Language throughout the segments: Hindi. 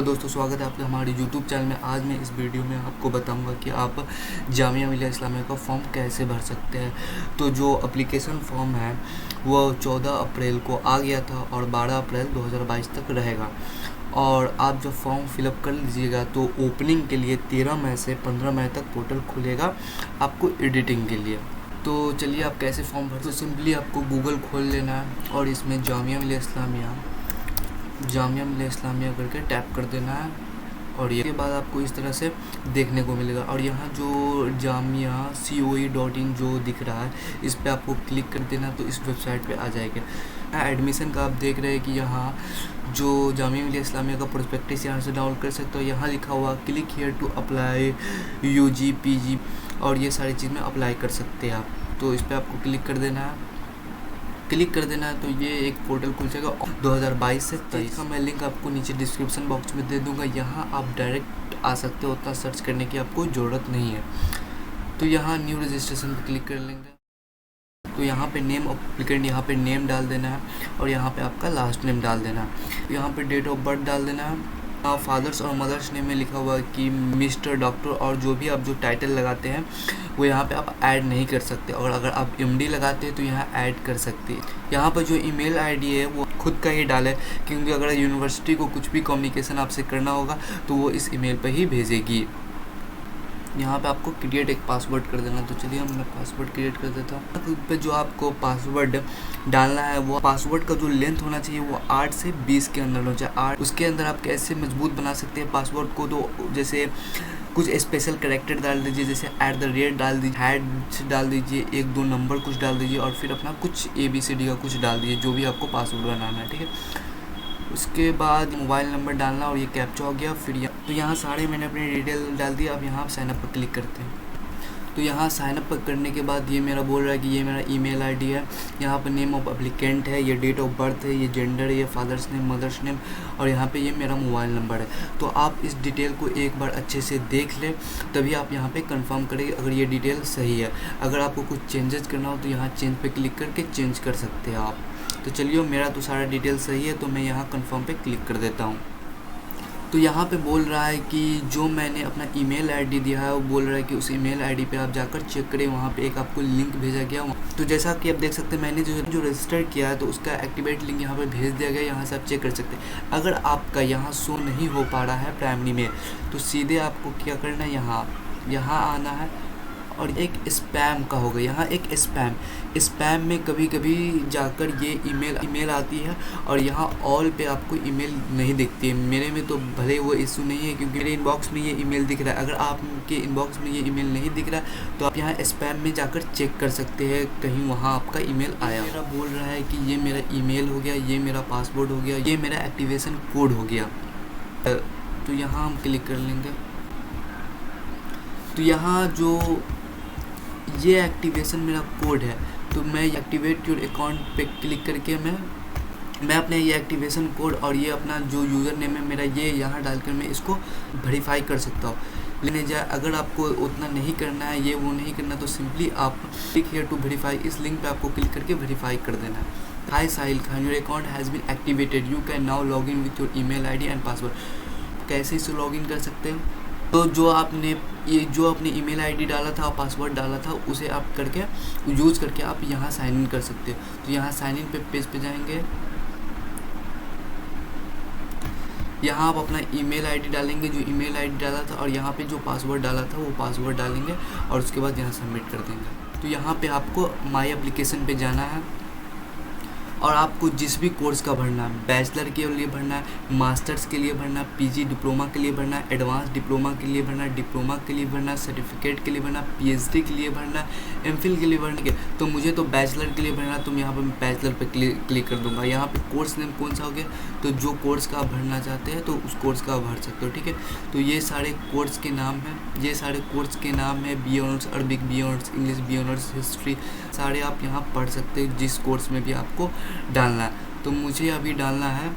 हेलो दोस्तों, स्वागत है आपका हमारे यूट्यूब चैनल में। आज मैं इस वीडियो में आपको बताऊंगा कि आप जामिया मिलिया इस्लामिया का फॉर्म कैसे भर सकते हैं। तो जो एप्लीकेशन फॉर्म है वो 14 अप्रैल को आ गया था और 12 अप्रैल 2022 तक रहेगा। और आप जब फॉर्म फिलअप कर लीजिएगा तो ओपनिंग के लिए 13 मई से 15 मई तक पोर्टल खुलेगा आपको एडिटिंग के लिए। तो चलिए आप कैसे फॉर्म भर। तो सिंपली आपको गूगल खोल लेना है और इसमें जामिया मिलिया इस्लामिया करके टैप कर देना है और ये के बाद आपको इस तरह से देखने को मिलेगा। और यहाँ जो जामिया COE.in जो दिख रहा है इस पर आपको क्लिक कर देना तो इस वेबसाइट पे आ जाएगा। एडमिशन का आप देख रहे हैं कि यहाँ जो जामिया मिलिया इस्लामिया का प्रोस्पेक्टस यहाँ से डाउनलोड कर सकते हो। यहाँ लिखा हुआ click here to apply UG PG और ये सारी चीज़ में अप्लाई कर सकते हैं आप। तो इस पर आपको क्लिक कर देना है। तो ये एक पोर्टल खुल जाएगा 2022 से 23 का। मैं लिंक आपको नीचे डिस्क्रिप्शन बॉक्स में दे दूंगा। यहाँ आप डायरेक्ट आ सकते हो, उतना सर्च करने की आपको ज़रूरत नहीं है। तो यहाँ न्यू रजिस्ट्रेशन पर क्लिक कर लेंगे। तो यहाँ पे नेम एप्लीकेंट यहाँ पे नेम डाल देना है और यहाँ पे आपका लास्ट नेम डाल देना है। यहाँ पे डेट ऑफ बर्थ डाल देना है। फादर्स और मदर्स नेम में लिखा हुआ है कि मिस्टर, डॉक्टर और जो भी आप जो टाइटल लगाते हैं वो यहाँ पे आप ऐड नहीं कर सकते। और अगर आप MD लगाते हैं तो यहाँ ऐड कर सकते हैं। यहाँ पर जो ईमेल ID है वो खुद का ही डालें, क्योंकि अगर यूनिवर्सिटी को कुछ भी कम्युनिकेशन आपसे करना होगा तो वो इस ईमेल पर ही भेजेगी। यहाँ पे आपको क्रिएट एक पासवर्ड कर देना। तो चलिए मैं पासवर्ड क्रिएट कर देता हूँ। तो पे जो आपको पासवर्ड डालना है वो पासवर्ड का जो लेंथ होना चाहिए वो 8 से 20 के अंदर होना चाहिए। 8 उसके अंदर आप कैसे मजबूत बना सकते हैं पासवर्ड को। तो जैसे कुछ स्पेशल कैरेक्टर डाल दीजिए, जैसे @ डाल दीजिए, हैड डाल दीजिए, 1-2 नंबर कुछ डाल दीजिए और फिर अपना कुछ ABCD का कुछ डाल दीजिए, जो भी आपको पासवर्ड बनाना है, ठीक है। उसके बाद मोबाइल नंबर डालना और ये कैप्चा हो गया। फिर तो यहाँ सारे मैंने अपनी डिटेल डाल दिया। अब यहाँ साइनअप पर क्लिक करते हैं। तो यहाँ साइनअप पर करने के बाद ये मेरा बोल रहा है कि ये मेरा ईमेल ID है। यहाँ पर नेम ऑफ एप्लीकेंट है, ये डेट ऑफ बर्थ है, ये जेंडर है, ये फादर्स नेम, मदर्स नेम और यहाँ पे ये मेरा मोबाइल नंबर है। तो आप इस डिटेल को एक बार अच्छे से देख लें, तभी आप यहाँ पे कंफर्म करेंगे अगर ये डिटेल सही है। अगर आपको कुछ चेंजेस करना हो तो यहाँ चेंज पे क्लिक करके चेंज कर सकते हैं आप। तो चलिए मेरा तो सारा डिटेल सही है तो मैं यहाँ कंफर्म पे क्लिक कर देता हूँ। तो यहाँ पे बोल रहा है कि जो मैंने अपना ईमेल ID दिया है वो बोल रहा है कि उस ईमेल ID पे आप जाकर चेक करें। वहाँ पे एक आपको लिंक भेजा गया। तो जैसा कि आप देख सकते हैं मैंने जो रजिस्टर किया है तो उसका एक्टिवेट लिंक यहाँ पे भेज दिया गया। यहाँ से आप चेक कर सकते हैं। अगर आपका यहाँ शो नहीं हो पा रहा है प्राइमरी में तो सीधे आपको क्या करना है, यहाँ आना है और एक स्पैम का होगा। यहाँ एक स्पैम में कभी कभी जाकर ये ईमेल आती है और यहाँ ऑल पे आपको ईमेल नहीं दिखती है। मेरे में तो भले वो इशू नहीं है क्योंकि मेरे इनबॉक्स में ये ईमेल दिख रहा है। अगर आपके इनबॉक्स में ये ईमेल नहीं दिख रहा है तो आप यहाँ स्पैम में जाकर चेक कर सकते हैं, कहीं वहाँ आपका ईमेल आया। मेरा बोल रहा है कि ये मेरा ईमेल हो गया, ये मेरा पासवर्ड हो गया, ये मेरा एक्टिवेशन कोड हो गया। तो यहाँ हम क्लिक कर लेंगे। तो यहाँ जो ये एक्टिवेशन मेरा कोड है तो मैं एक्टिवेट योर अकाउंट पे क्लिक करके मैं अपने ये एक्टिवेशन कोड और ये अपना जो यूज़र नेम है मेरा ये यहाँ डालकर मैं इसको वेरीफाई कर सकता हूँ। लेने जाए अगर आपको उतना नहीं करना है, ये वो नहीं करना, तो सिंपली आप क्लिक हियर टू वेरीफाई, इस लिंक पे आपको क्लिक करके वेरीफाई कर देना है। Hi Sahil Khan, your account has been activated, you can now log in with your email ID and password. कैसे इसे लॉग इन कर सकते हैं? तो जो आपने ईमेल ID डाला था, पासवर्ड डाला था, उसे आप करके यूज़ करके आप यहाँ साइन इन कर सकते हो। तो यहाँ साइन इन पे पेज पे जाएंगे। यहाँ आप अपना ईमेल ID डालेंगे, जो ईमेल ID डाला था, और यहाँ पे जो पासवर्ड डाला था वो पासवर्ड डालेंगे और उसके बाद यहाँ सबमिट कर देंगे। तो यहाँ पे आपको माई एप्लीकेशन पे जाना है और आपको जिस भी कोर्स का भरना है, बैचलर के लिए भरना है, मास्टर्स के लिए भरना है, PG डिप्लोमा के लिए भरना है, एडवांस डिप्लोमा के लिए भरना है, डिप्लोमा के लिए भरना है, सर्टिफिकेट के लिए भरना है, PhD के लिए भरना है, MPhil के लिए भरने के। तो मुझे तो बैचलर के लिए भरना है तो मैं यहाँ पर बैचलर पे क्लिक कर दूँगा। यहाँ पे कोर्स नेम कौन सा हो गया, तो जो कोर्स का आप भरना चाहते हैं तो उस कोर्स का आप भर सकते हो, ठीक है। तो ये सारे कोर्स के नाम हैं, BA honours Arabic, BA honours English, BA honours history, सारे आप यहाँ पढ़ सकते हो जिस कोर्स में भी आपको डालना है। तो मुझे अभी डालना है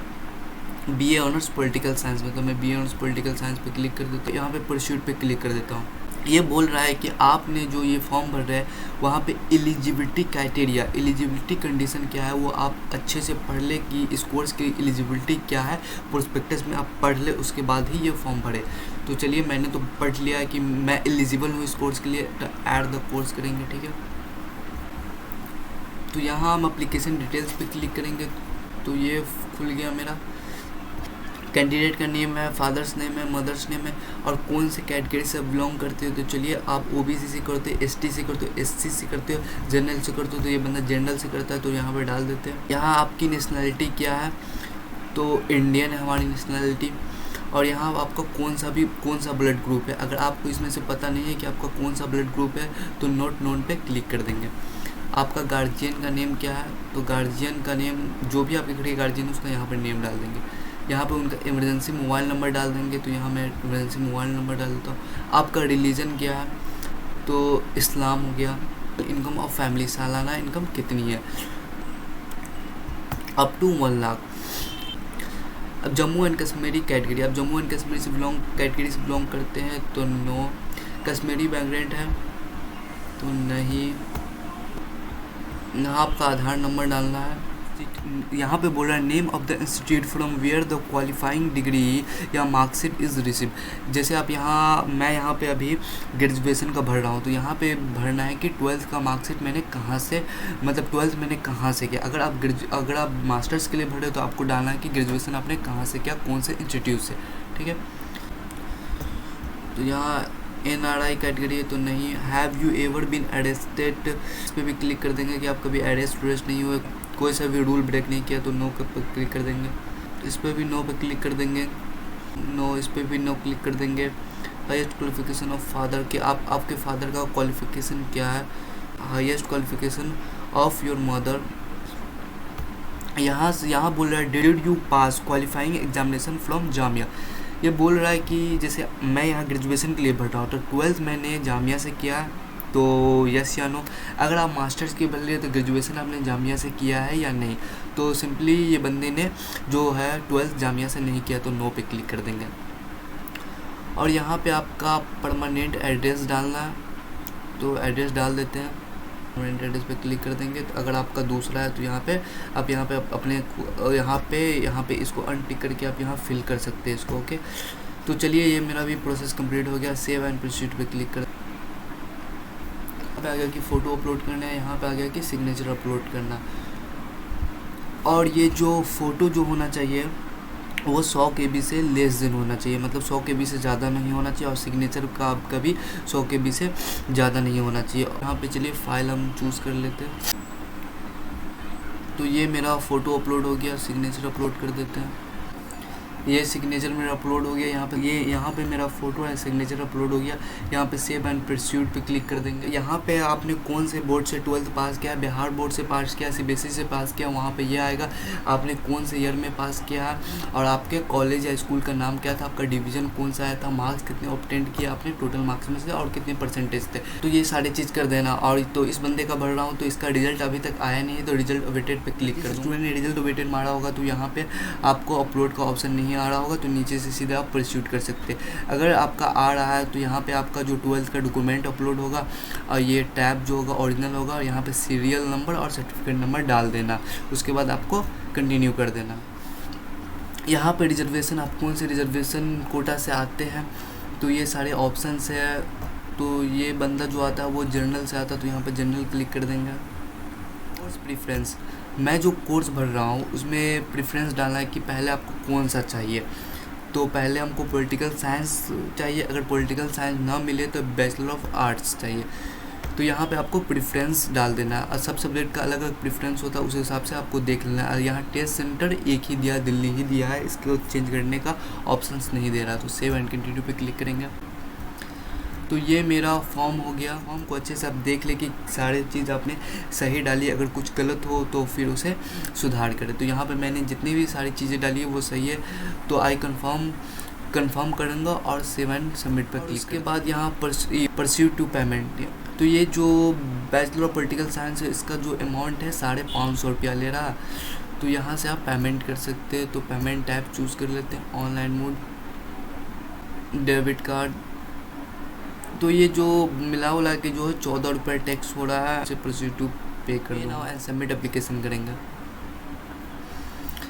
BA ऑनर्स पॉलिटिकल साइंस में, तो मैं BA ऑनर्स पॉलिटिकल साइंस पे क्लिक कर देता हूँ। यहाँ पे परस्यूट पे क्लिक कर देता हूँ। ये बोल रहा है कि आपने जो ये फॉर्म भर रहे हैं वहाँ पे एलिजिबिलिटी क्राइटेरिया, एलिजिबिलिटी कंडीशन क्या है वो आप अच्छे से पढ़ ले कि इस कोर्स की एलिजिबिलिटी क्या है, प्रोस्पेक्टस में आप पढ़ ले, उसके बाद ही ये फॉर्म भरे। तो चलिए मैंने तो पढ़ लिया है कि मैं एलिजिबल हूँ इस कोर्स के लिए, तो ऐड द कोर्स करेंगे, ठीक है। तो यहाँ हम अप्लीकेशन डिटेल्स पे क्लिक करेंगे तो ये खुल गया मेरा। कैंडिडेट का नेम है, फादर्स नेम है, मदर्स नेम है, और कौन से कैटेगरी से बिलोंग करते हो। तो चलिए आप ओबीसी से करते हो, एसटी से करते हो, एससी से करते हो, जनरल से करते हो, तो ये बंदा जनरल से करता है तो यहाँ पे डाल देते हैं। यहाँ आपकी नेशनलिटी क्या है, तो इंडियन है हमारी नेशनलिटी। और यहाँ आपका कौन सा ब्लड ग्रुप है, अगर आपको इसमें से पता नहीं है कि आपका कौन सा ब्लड ग्रुप है तो नोट नोन पे क्लिक कर देंगे। आपका गार्जियन का नेम क्या है, तो गार्जियन का नेम जो भी आपके घर के गार्जियन है उसका यहाँ पर नेम डाल देंगे। यहाँ पे उनका इमरजेंसी मोबाइल नंबर डाल देंगे, तो यहाँ मैं इमरजेंसी मोबाइल नंबर डाल देता हूँ। आपका रिलीजन क्या है, तो इस्लाम हो गया। इनकम ऑफ फैमिली, सालाना इनकम कितनी है, अप टू 1 लाख। अब जम्मू एंड कश्मीरी कैटेगरी, अब जम्मू एंड कश्मीर से कैटेगरी से बिलोंग करते हैं तो नो। कश्मीरी बैकग्राउंड है तो नहीं। यहाँ आपका आधार नंबर डालना है। यहाँ पे बोल रहा है name of the institute from where the qualifying degree या मार्कशीट इज़ रिसीव। जैसे आप मैं यहाँ पे अभी ग्रेजुएशन का भर रहा हूँ, तो यहाँ पे भरना है कि 12th का मार्कशीट मैंने कहाँ से, मतलब 12th मैंने कहाँ से किया। अगर आप मास्टर्स के लिए भरे तो आपको डालना है कि ग्रेजुएशन आपने कहाँ से किया, कौन से इंस्टीट्यूट से, ठीक है। तो यहाँ NRI कैटेगरी है तो नहीं। Have you ever been arrested, इस पर भी क्लिक कर देंगे कि आप कभी अरेस्ट नहीं हुए, कोई सा भी रूल ब्रेक नहीं किया, तो नो पर क्लिक कर देंगे। इस पर भी नो पर क्लिक कर देंगे, नो, इस पर भी नो क्लिक कर देंगे। हाईएस्ट क्वालिफिकेशन ऑफ फादर के, आपके फादर का क्वालिफिकेशन क्या है। Highest qualification of your mother. यहाँ बोल रहा है did you pass qualifying examination from Jamia. ये बोल रहा है कि जैसे मैं यहाँ ग्रेजुएशन के लिए भर रहा हूँ तो 12th मैंने जामिया से किया, तो यस या नो। अगर आप मास्टर्स के भर लिए तो ग्रेजुएशन आपने जामिया से किया है या नहीं, तो सिंपली ये बंदे ने जो है 12th जामिया से नहीं किया तो नो पे क्लिक कर देंगे। और यहाँ पे आपका परमानेंट एड्रेस डालना है, तो एड्रेस डाल देते हैं। परमानेंट एड्रेस पे क्लिक कर देंगे। तो अगर आपका दूसरा है तो यहाँ पे अपने यहाँ पे इसको अनटिक करके आप यहाँ फिल कर सकते हैं इसको, ओके। तो चलिए ये मेरा भी प्रोसेस कंप्लीट हो गया। सेव एंड प्रोसीड पे क्लिक कर, यहाँ पे आ गया कि फ़ोटो अपलोड करना है, यहाँ पे आ गया कि सिग्नेचर अपलोड करना। और ये जो फ़ोटो जो होना चाहिए वो 100 KB से लेस देन होना चाहिए, मतलब 100 KB से ज़्यादा नहीं होना चाहिए। और सिग्नेचर का आपका भी 100 KB से ज़्यादा नहीं होना चाहिए। यहाँ पे चलिए फाइल हम चूज़ कर लेते हैं। तो ये मेरा फ़ोटो अपलोड हो गया, सिग्नेचर अपलोड कर देते हैं। ये सिग्नेचर मेरा अपलोड हो गया। यहाँ पे मेरा फ़ोटो है, सिग्नेचर अपलोड हो गया। यहाँ पे सेव एंड परस्यूट पे क्लिक कर देंगे। यहाँ पे आपने कौन से बोर्ड से 12th पास किया, बिहार बोर्ड से पास किया, CBSE से पास किया, वहाँ पे ये आएगा आपने कौन से ईयर में पास किया है, और आपके कॉलेज या स्कूल का नाम क्या था, आपका डिवीज़न कौन सा आया था, मार्क्स कितने ऑब्टेंड किया आपने टोटल मार्क्स में से, और कितने परसेंटेज थे। तो ये सारी चीज़ कर देना। और तो इस बंदे का भर रहा हूँ तो इसका रिजल्ट अभी तक आया नहीं है, तो रिजल्ट अवेटेड पे क्लिक कर। स्टूडेंट ने रिजल्ट अवेटेड मारा होगा तो यहाँ पे आपको अपलोड का ऑप्शन नहीं आ रहा होगा, तो नीचे से सीधा आप परस्यूट कर सकते हैं। अगर आपका आ रहा है तो यहाँ पे आपका जो 12th का डॉक्यूमेंट अपलोड होगा, और ये टैब जो होगा ओरिजिनल होगा, और यहाँ पे सीरियल नंबर और सर्टिफिकेट नंबर डाल देना। उसके बाद आपको कंटिन्यू कर देना। यहाँ पे रिजर्वेशन, आप कौन से रिजर्वेशन कोटा से आते हैं, तो ये सारे ऑप्शंस है। तो ये बंदा जो आता है वो जनरल से आता है, तो यहाँ पे जनरल क्लिक कर देंगे। कोर्स प्रेफरेंस, मैं जो कोर्स भर रहा हूँ उसमें प्रेफरेंस डालना है कि पहले आपको कौन सा चाहिए। तो पहले हमको पॉलिटिकल साइंस चाहिए, अगर पॉलिटिकल साइंस ना मिले तो बैचलर ऑफ आर्ट्स चाहिए। तो यहाँ पे आपको प्रेफरेंस डाल देना है, और सब सब्जेक्ट का अलग अलग प्रेफरेंस होता है, उस हिसाब से आपको देख लेना है। यहाँ टेस्ट सेंटर एक ही दिया, दिल्ली ही दिया है, इसको चेंज करने का ऑप्शंस नहीं दे रहा। तो सेव एंड कंटिन्यू पे क्लिक करेंगे। तो ये मेरा फॉर्म हो गया। फॉर्म को अच्छे से आप देख ले कि सारी चीज़ आपने सही डाली, अगर कुछ गलत हो तो फिर उसे सुधार करें। तो यहाँ पे मैंने जितनी भी सारी चीज़ें डाली है वो सही है, तो आई कंफर्म करूँगा और सेव एंड सबमिट पर क्लिक। इसके बाद यहाँ परस्यूट टू पेमेंट, तो ये जो बैचलर ऑफ पॉलिटिकल साइंस है इसका जो अमाउंट है 550 रुपया ले रहा। तो यहाँ से आप पेमेंट कर सकते हैं। तो पेमेंट टाइप चूज़ कर लेते हैं, ऑनलाइन मोड, डेबिट कार्ड, तो ये जो मिला उला के जो है 14 रुपये टैक्स हो रहा है। प्रोसीड टू पे कर नाउ एंड सबमिट एप्लीकेशन करेंगे।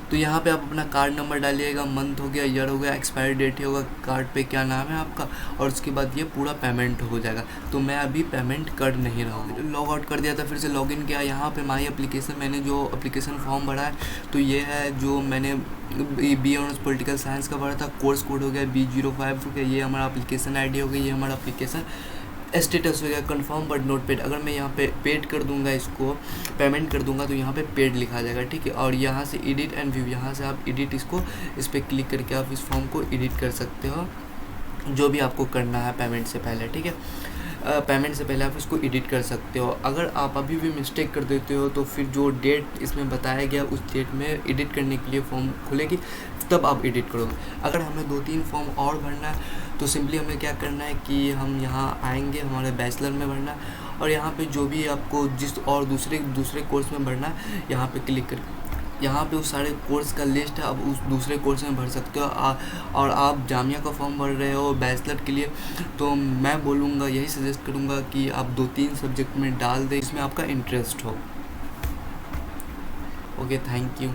तो यहाँ पे आप अपना कार्ड नंबर डालिएगा, मंथ हो गया, ईयर हो गया, एक्सपायरी डेट होगा, कार्ड पे क्या नाम है आपका, और उसके बाद ये पूरा पेमेंट हो जाएगा। तो मैं अभी पेमेंट कर नहीं रहा हूँ। लॉग आउट कर दिया था, फिर से लॉगिन किया। यहाँ पे माई एप्लीकेशन मैंने जो एप्लीकेशन फॉर्म भरा है तो ये है जो मैंने बी ऑनर्स पॉलिटिकल साइंस का भरा था। कोर्स कोड हो गया B05 हो गया, ये हमारा एप्लीकेशन ID हो गया, ये हमारा एप्लीकेशन स्टेटस हो गया कंफर्म बट नोट पेड। अगर मैं यहाँ पे पेड कर दूंगा, इसको पेमेंट कर दूंगा तो यहाँ पे पेड लिखा जाएगा, ठीक है। और यहाँ से एडिट एंड व्यू, यहाँ से आप एडिट इस पर क्लिक करके आप इस फॉर्म को एडिट कर सकते हो, जो भी आपको करना है पेमेंट से पहले, ठीक है। पेमेंट से पहले आप इसको एडिट कर सकते हो। अगर आप अभी भी मिस्टेक कर देते हो तो फिर जो डेट इसमें बताया गया उस डेट में एडिट करने के लिए फॉर्म खुलेगी, तब आप एडिट करोगे। अगर हमें 2-3 फॉर्म और भरना है तो सिंपली हमें क्या करना है कि हम यहाँ आएंगे, हमारे बैचलर में भरना है, और यहाँ पे जो भी आपको जिस और दूसरे कोर्स में भरना है यहाँ पे क्लिक कर, यहाँ पे उस सारे कोर्स का लिस्ट है, आप उस दूसरे कोर्स में भर सकते हो। और आप जामिया का फॉर्म भर रहे हो बैचलर के लिए, तो मैं बोलूँगा, यही सजेस्ट करूँगा कि आप 2-3 सब्जेक्ट में डाल दें इसमें आपका इंटरेस्ट हो। Okay, thank you.